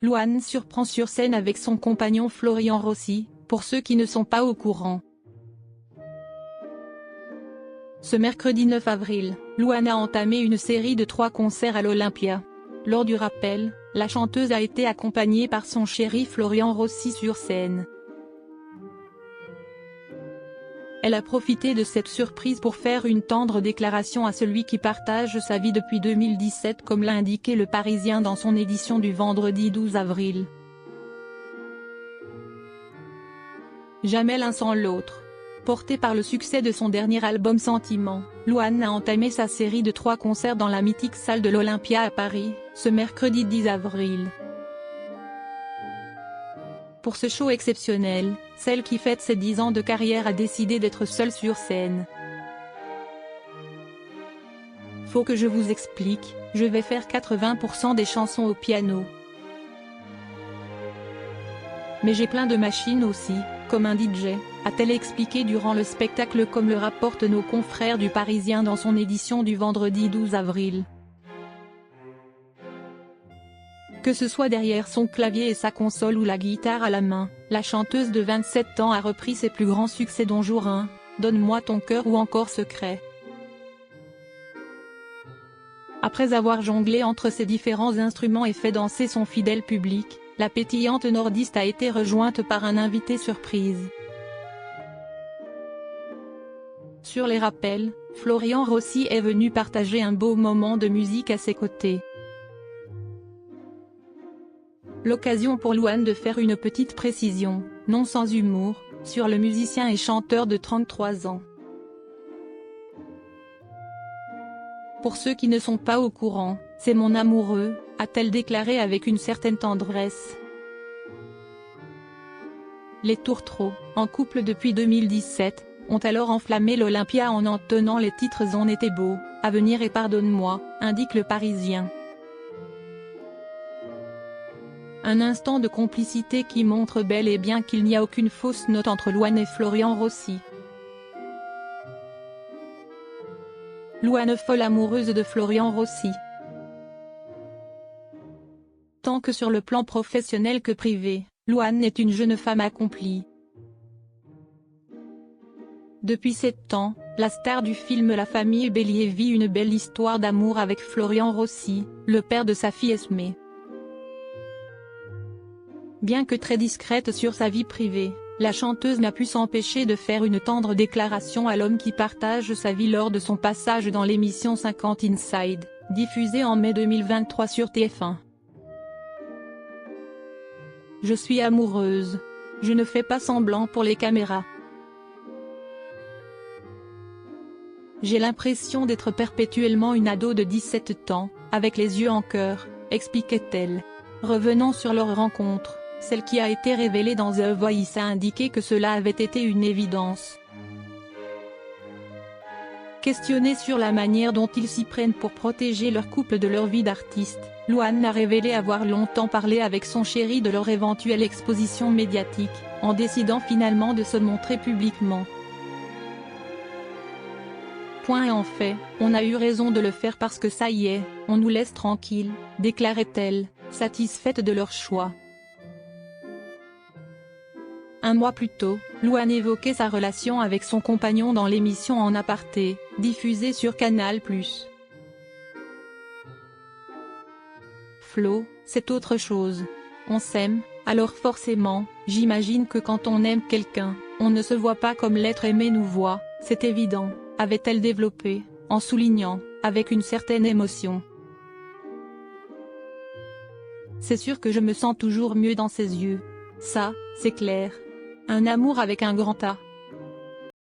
Louane surprend sur scène avec son compagnon Florian Rossi, pour ceux qui ne sont pas au courant. Ce mercredi 9 avril, Louane a entamé une série de 3 concerts à l'Olympia. Lors du rappel, la chanteuse a été accompagnée par son chéri Florian Rossi sur scène. Elle a profité de cette surprise pour faire une tendre déclaration à celui qui partage sa vie depuis 2017, comme l'a indiqué Le Parisien dans son édition du vendredi 12 avril. Jamais l'un sans l'autre. Portée par le succès de son dernier album Sentiment, Louane a entamé sa série de 3 concerts dans la mythique salle de l'Olympia à Paris, ce mercredi 10 avril. Pour ce show exceptionnel, celle qui fête ses 10 ans de carrière a décidé d'être seule sur scène. Faut que je vous explique, je vais faire 80% des chansons au piano. Mais j'ai plein de machines aussi, comme un DJ, a-t-elle expliqué durant le spectacle, comme le rapportent nos confrères du Parisien dans son édition du vendredi 12 avril. Que ce soit derrière son clavier et sa console ou la guitare à la main, la chanteuse de 27 ans a repris ses plus grands succès dont Jourin, Donne-moi ton cœur ou encore Secret. Après avoir jonglé entre ses différents instruments et fait danser son fidèle public, la pétillante nordiste a été rejointe par un invité surprise. Sur les rappels, Florian Rossi est venu partager un beau moment de musique à ses côtés. L'occasion pour Louane de faire une petite précision, non sans humour, sur le musicien et chanteur de 33 ans. Pour ceux qui ne sont pas au courant, c'est mon amoureux, a-t-elle déclaré avec une certaine tendresse. Les Tourtereaux, en couple depuis 2017, ont alors enflammé l'Olympia en entonnant les titres On était beau, Avenir et Pardonne-moi, indique Le Parisien. Un instant de complicité qui montre bel et bien qu'il n'y a aucune fausse note entre Louane et Florian Rossi. Louane folle amoureuse de Florian Rossi. Tant que sur le plan professionnel que privé, Louane est une jeune femme accomplie. Depuis 7 ans, la star du film La famille Bélier vit une belle histoire d'amour avec Florian Rossi, le père de sa fille Esmé. Bien que très discrète sur sa vie privée, la chanteuse n'a pu s'empêcher de faire une tendre déclaration à l'homme qui partage sa vie lors de son passage dans l'émission 50 Inside, diffusée en mai 2023 sur TF1. Je suis amoureuse. Je ne fais pas semblant pour les caméras. J'ai l'impression d'être perpétuellement une ado de 17 ans, avec les yeux en cœur, expliquait-elle. Revenant sur leur rencontre, celle qui a été révélée dans The Voice a indiqué que cela avait été une évidence. Questionnée sur la manière dont ils s'y prennent pour protéger leur couple de leur vie d'artiste, Louane a révélé avoir longtemps parlé avec son chéri de leur éventuelle exposition médiatique, en décidant finalement de se montrer publiquement. Point et en fait, on a eu raison de le faire parce que ça y est, on nous laisse tranquilles, déclarait-elle, satisfaite de leur choix. Un mois plus tôt, Louane évoquait sa relation avec son compagnon dans l'émission En aparté, diffusée sur Canal+. Flo, c'est autre chose. On s'aime, alors forcément, j'imagine que quand on aime quelqu'un, on ne se voit pas comme l'être aimé nous voit, c'est évident, avait-elle développé, en soulignant, avec une certaine émotion. C'est sûr que je me sens toujours mieux dans ses yeux. Ça, c'est clair. Un amour avec un grand A.